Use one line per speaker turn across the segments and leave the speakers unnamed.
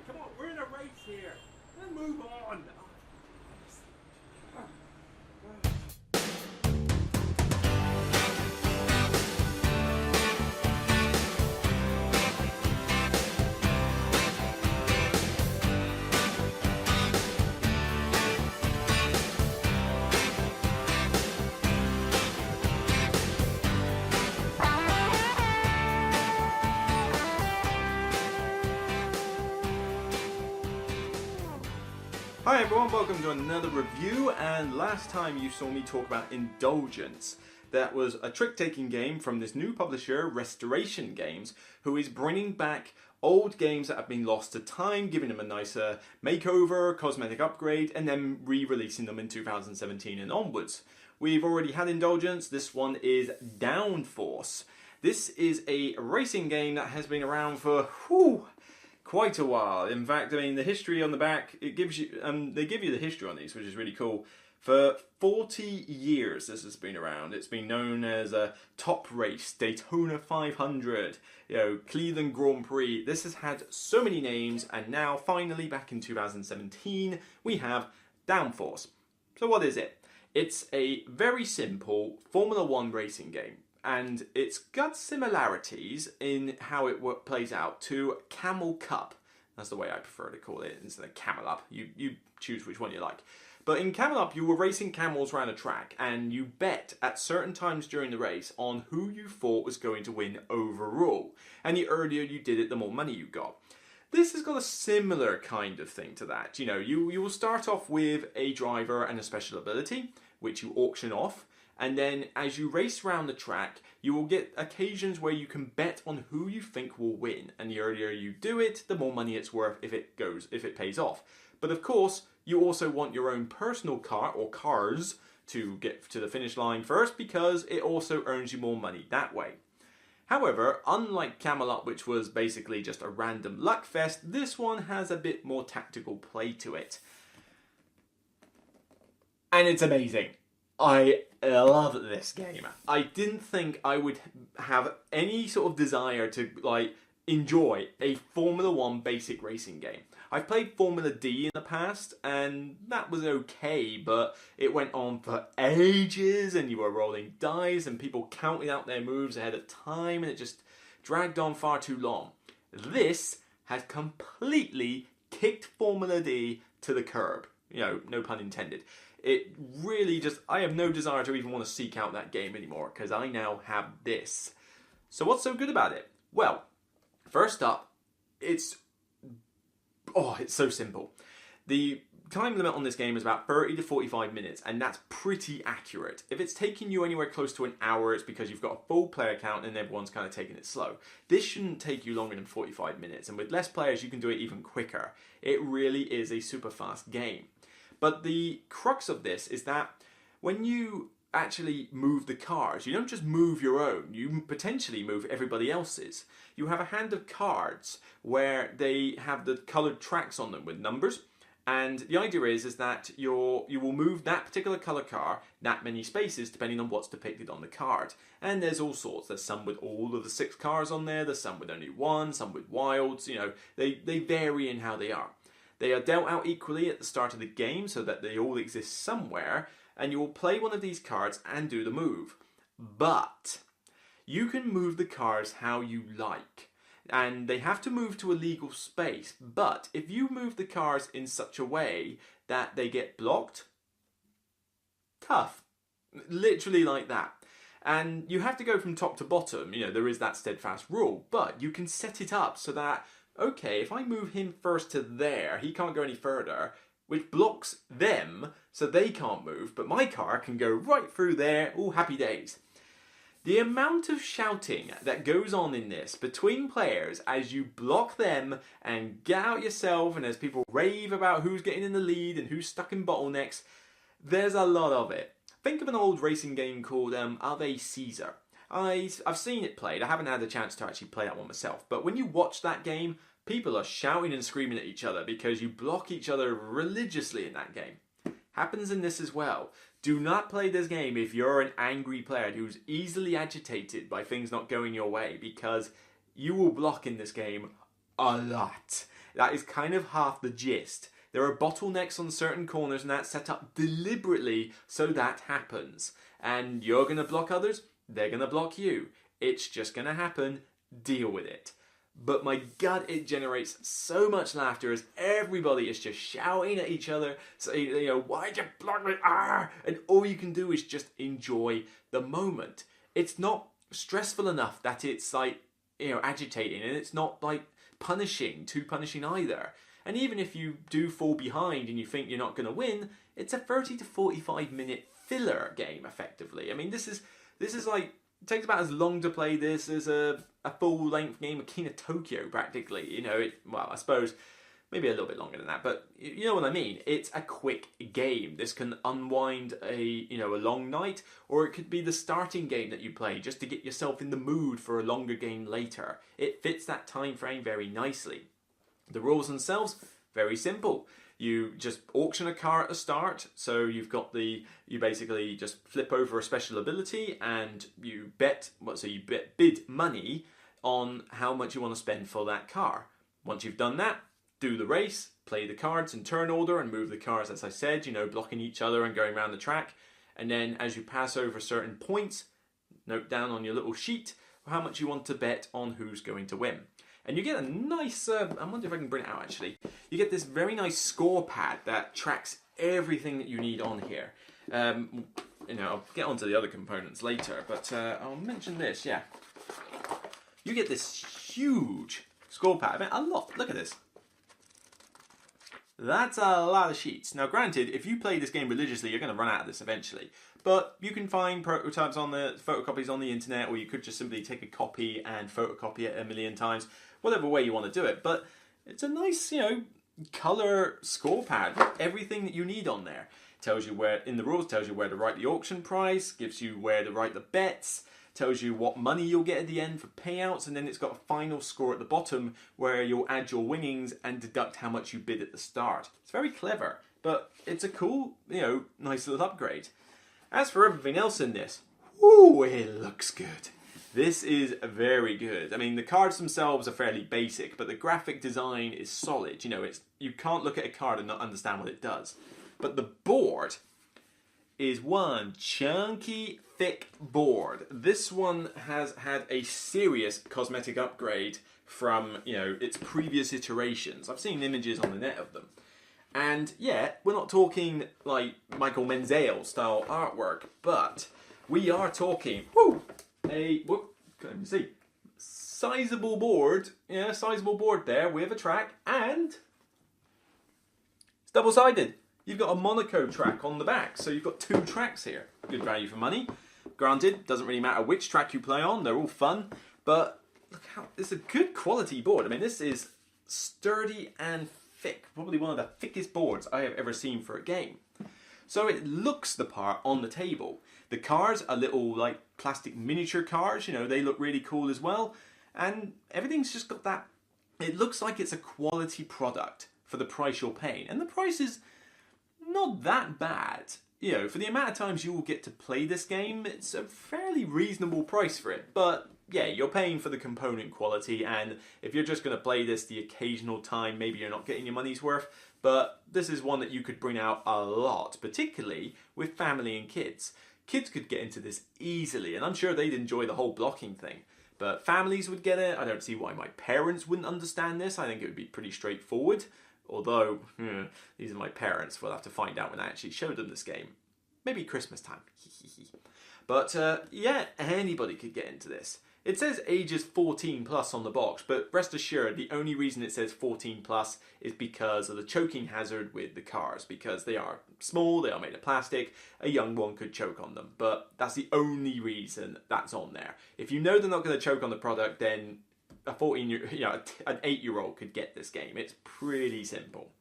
Come on, we're in a race here. Let's move on. Hi everyone, welcome to another review, and last time you saw me talk about Indulgence. That was a trick-taking game from this new publisher, Restoration Games, who is bringing back old games that have been lost to time, giving them a nicer makeover, cosmetic upgrade, and then re-releasing them in 2017 and onwards. We've already had Indulgence, this one is Downforce. This is a racing game that has been around for, quite a while. In fact, I mean, the history on the back, it gives you, they give you the history on these, which is really cool. For 40 years this has been around. It's been known as a Top Race, Daytona 500, Cleveland Grand Prix. This has had so many names, and now finally back in 2017 we have Downforce. So what is it? It's a very simple Formula One racing game. And it's got similarities in how it plays out to Camel Cup. That's the way I prefer to call it, instead of Camel Up. You choose which one you like. But in Camel Up, you were racing camels around a track, and you bet at certain times during the race on who you thought was going to win overall. And the earlier you did it, the more money you got. This has got a similar kind of thing to that. You will start off with a driver and a special ability, which you auction off. And then as you race around the track, you will get occasions where you can bet on who you think will win. And the earlier you do it, the more money it's worth if it pays off. But of course, you also want your own personal car or cars to get to the finish line first, because it also earns you more money that way. However, unlike Camel Up, which was basically just a random luck fest, this one has a bit more tactical play to it. And it's amazing. I love this game. I didn't think I would have any sort of desire to enjoy a Formula One basic racing game. I've played Formula D in the past, and that was okay, but it went on for ages, and you were rolling dice, and people counting out their moves ahead of time, and it just dragged on far too long. This has completely kicked Formula D to the curb. No pun intended. It really I have no desire to even want to seek out that game anymore, because I now have this. So what's so good about it? Well, first up, it's so simple. The time limit on this game is about 30 to 45 minutes, and that's pretty accurate. If it's taking you anywhere close to an hour, it's because you've got a full player count and everyone's kind of taking it slow. This shouldn't take you longer than 45 minutes, and with less players you can do it even quicker. It really is a super fast game. But the crux of this is that when you actually move the cars, you don't just move your own, you potentially move everybody else's. You have a hand of cards where they have the coloured tracks on them with numbers, and the idea is that you will move that particular colour car that many spaces depending on what's depicted on the card. And there's all sorts. There's some with all of the 6 cars on there, there's some with only 1, some with wilds, they vary in how they are. They are dealt out equally at the start of the game so that they all exist somewhere, and you will play one of these cards and do the move. But you can move the cars how you like, and they have to move to a legal space. But if you move the cars in such a way that they get blocked, tough. Literally like that. And you have to go from top to bottom. There is that steadfast rule, but you can set it up so that, okay, if I move him first to there, he can't go any further, which blocks them so they can't move, but my car can go right through there. All happy days. The amount of shouting that goes on in this between players as you block them and get out yourself, and as people rave about who's getting in the lead and who's stuck in bottlenecks, there's a lot of it. Think of an old racing game called Ave Caesar. I've seen it played. I haven't had the chance to actually play that one myself. But when you watch that game, people are shouting and screaming at each other because you block each other religiously in that game. Happens in this as well. Do not play this game if you're an angry player who's easily agitated by things not going your way, because you will block in this game a lot. That is kind of half the gist. There are bottlenecks on certain corners, and that's set up deliberately so that happens. And you're going to block others, they're going to block you. It's just going to happen. Deal with it. But my God, it generates so much laughter as everybody is just shouting at each other, saying, you know, why'd you block me? Ah! And all you can do is just enjoy the moment. It's not stressful enough that it's like, you know, agitating, and it's not like too punishing either. And even if you do fall behind and you think you're not going to win, it's a 30 to 45 minute filler game, effectively. I mean, this is like, it takes about as long to play this as a full-length game of King of Tokyo, practically. You know, well, I suppose maybe a little bit longer than that, but you know what I mean. It's a quick game. This can unwind a long night, or it could be the starting game that you play just to get yourself in the mood for a longer game later. It fits that time frame very nicely. The rules themselves, very simple. You just auction a car at the start, so you basically just flip over a special ability and you bid money on how much you want to spend for that car. Once you've done that, do the race, play the cards in turn order and move the cars, as I said, blocking each other and going around the track. And then as you pass over certain points, note down on your little sheet how much you want to bet on who's going to win. And you get a nice, I wonder if I can bring it out actually. You get this very nice score pad that tracks everything that you need on here. I'll get onto the other components later, but I'll mention this, yeah. You get this huge score pad. I mean, a lot. Look at this. That's a lot of sheets. Now, granted, if you play this game religiously, you're going to run out of this eventually. But you can find prototypes photocopies on the internet, or you could just simply take a copy and photocopy it a million times, whatever way you want to do it. But it's a nice, color score pad with everything that you need on there. Tells you where, in the rules, tells you where to write the auction price, gives you where to write the bets, tells you what money you'll get at the end for payouts, and then it's got a final score at the bottom where you'll add your winnings and deduct how much you bid at the start. It's very clever, but it's a cool, nice little upgrade. As for everything else in this, ooh, it looks good. This is very good. I mean, the cards themselves are fairly basic, but the graphic design is solid. You can't look at a card and not understand what it does. But the board is one chunky, thick board. This one has had a serious cosmetic upgrade from, its previous iterations. I've seen images on the net of them. And yeah, we're not talking like Michael Menzel style artwork, but we are talking, sizable board. Yeah, sizable board there with a track, and it's double-sided. You've got a Monaco track on the back, so you've got two tracks here. Good value for money. Granted, doesn't really matter which track you play on, they're all fun, but look how, it's a good quality board. I mean, this is sturdy and thick, probably one of the thickest boards I have ever seen for a game. So it looks the part on the table. The cars are little like plastic miniature cars, they look really cool as well. And everything's just got that, it looks like it's a quality product for the price you're paying. And the price is not that bad. For the amount of times you will get to play this game, it's a fairly reasonable price for it. But yeah, you're paying for the component quality, and if you're just going to play this the occasional time, maybe you're not getting your money's worth. But this is one that you could bring out a lot, particularly with family and kids. Kids could get into this easily, and I'm sure they'd enjoy the whole blocking thing. But families would get it. I don't see why my parents wouldn't understand this. I think it would be pretty straightforward. Although, these are my parents. We'll have to find out when I actually show them this game. Maybe Christmas time. But yeah, anybody could get into this. It says ages 14 plus on the box, but rest assured, the only reason it says 14 plus is because of the choking hazard with the cars. Because they are small, they are made of plastic, a young one could choke on them. But that's the only reason that's on there. If you know they're not going to choke on the product, then an 8-year-old could get this game. It's pretty simple.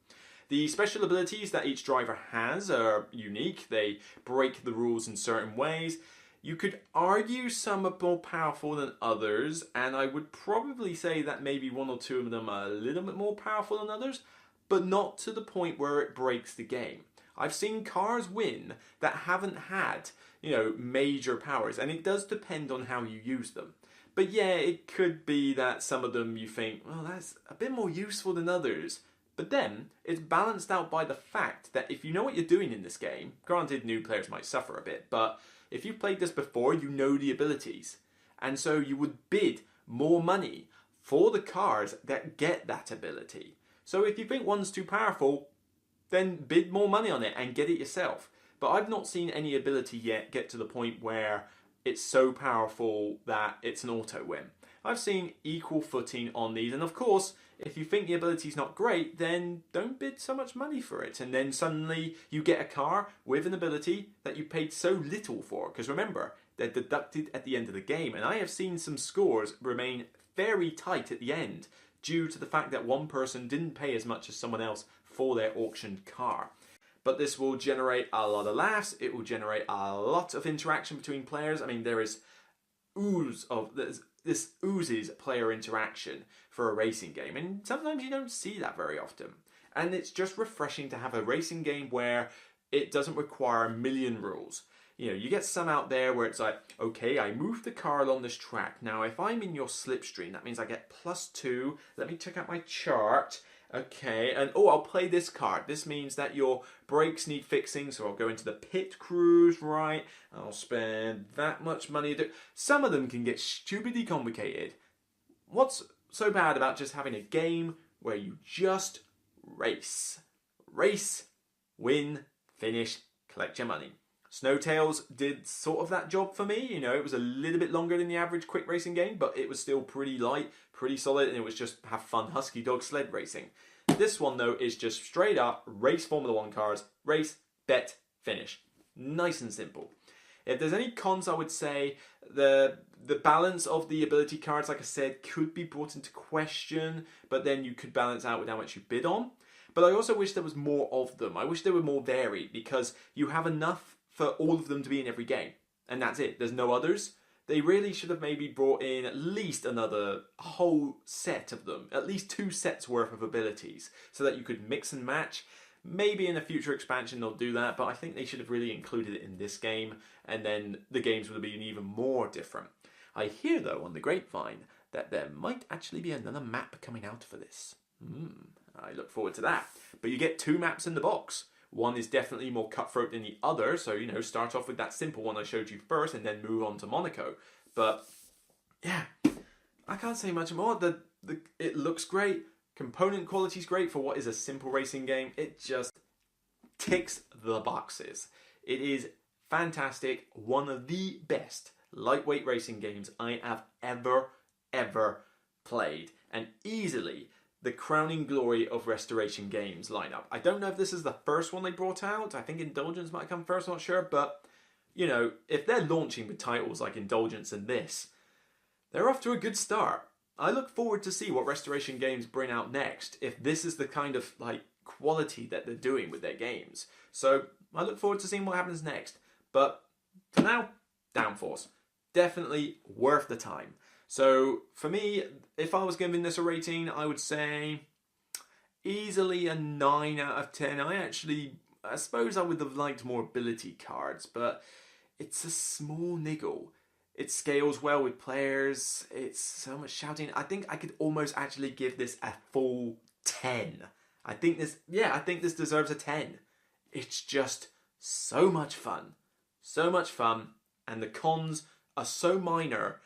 The special abilities that each driver has are unique. They break the rules in certain ways. You could argue some are more powerful than others, and I would probably say that maybe one or two of them are a little bit more powerful than others, but not to the point where it breaks the game. I've seen cars win that haven't had, major powers, and it does depend on how you use them. But yeah, it could be that some of them you think, well, that's a bit more useful than others. But then, it's balanced out by the fact that if you know what you're doing in this game, granted new players might suffer a bit, but if you've played this before, you know the abilities. And so you would bid more money for the cards that get that ability. So if you think one's too powerful, then bid more money on it and get it yourself. But I've not seen any ability yet get to the point where it's so powerful that it's an auto win. I've seen equal footing on these, and of course, if you think the ability's not great, then don't bid so much money for it. And then suddenly you get a car with an ability that you paid so little for. Because remember, they're deducted at the end of the game. And I have seen some scores remain very tight at the end due to the fact that one person didn't pay as much as someone else for their auctioned car. But this will generate a lot of laughs. It will generate a lot of interaction between players. I mean, there is this oozes player interaction for a racing game, and sometimes you don't see that very often. And it's just refreshing to have a racing game where it doesn't require a million rules. You know, you get some out there where it's like, okay, I moved the car along this track. Now, if I'm in your slipstream, that means I get +2. Let me check out my chart. Okay, and oh, I'll play this card. This means that your brakes need fixing, so I'll go into the pit cruise, right? I'll spend that much money. Some of them can get stupidly complicated. What's so bad about just having a game where you just race? Race, win, finish, collect your money. Snowtails did sort of that job for me. You know, it was a little bit longer than the average quick racing game, but it was still pretty light, pretty solid, and it was just have fun husky dog sled racing. This one, though, is just straight up race Formula 1 cars, race, bet, finish. Nice and simple. If there's any cons, I would say the balance of the ability cards, like I said, could be brought into question, but then you could balance out with how much you bid on. But I also wish there was more of them. I wish they were more varied, because you have enough for all of them to be in every game. And that's it. There's no others. They really should have maybe brought in at least another whole set of them. At least 2 sets worth of abilities. So that you could mix and match. Maybe in a future expansion they'll do that. But I think they should have really included it in this game. And then the games would have been even more different. I hear, though, on the grapevine, that there might actually be another map coming out for this. I look forward to that. But you get 2 maps in the box. One is definitely more cutthroat than the other, so, you know, start off with that simple one I showed you first and then move on to Monaco. But, yeah, I can't say much more. It looks great. Component quality is great for what is a simple racing game. It just ticks the boxes. It is fantastic. One of the best lightweight racing games I have ever played. And easily the crowning glory of Restoration Games lineup. I don't know if this is the first one they brought out. I think Indulgence might come first, I'm not sure. But, you know, if they're launching with titles like Indulgence and this, they're off to a good start. I look forward to see what Restoration Games bring out next, if this is the kind of, like, quality that they're doing with their games. So, I look forward to seeing what happens next. But, for now, Downforce. Definitely worth the time. So, for me, if I was giving this a rating, I would say easily a 9 out of 10. I suppose I would have liked more ability cards, but it's a small niggle. It scales well with players. It's so much shouting. I think I could almost actually give this a full 10. I think this deserves a 10. It's just so much fun. So much fun. And the cons are so minor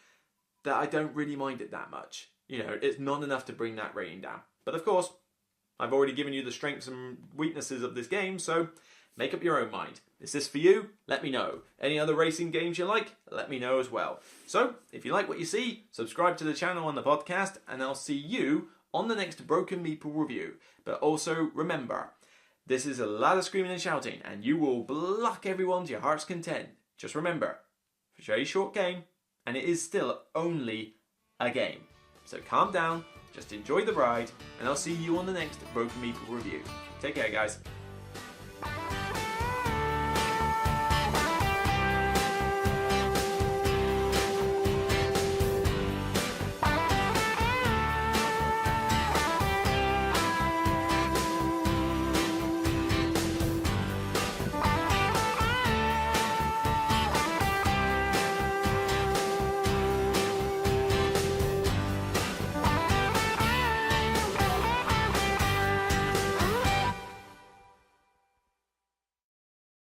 that I don't really mind it that much. You know, it's not enough to bring that rating down. But of course, I've already given you the strengths and weaknesses of this game, so make up your own mind. Is this for you? Let me know. Any other racing games you like? Let me know as well. So, if you like what you see, subscribe to the channel on the podcast, and I'll see you on the next Broken Meeple review. But also, remember, this is a lot of screaming and shouting, and you will block everyone to your heart's content. Just remember, it's a very short game, and it is still only a game. So calm down, just enjoy the ride, and I'll see you on the next Broken Meeple review. Take care, guys.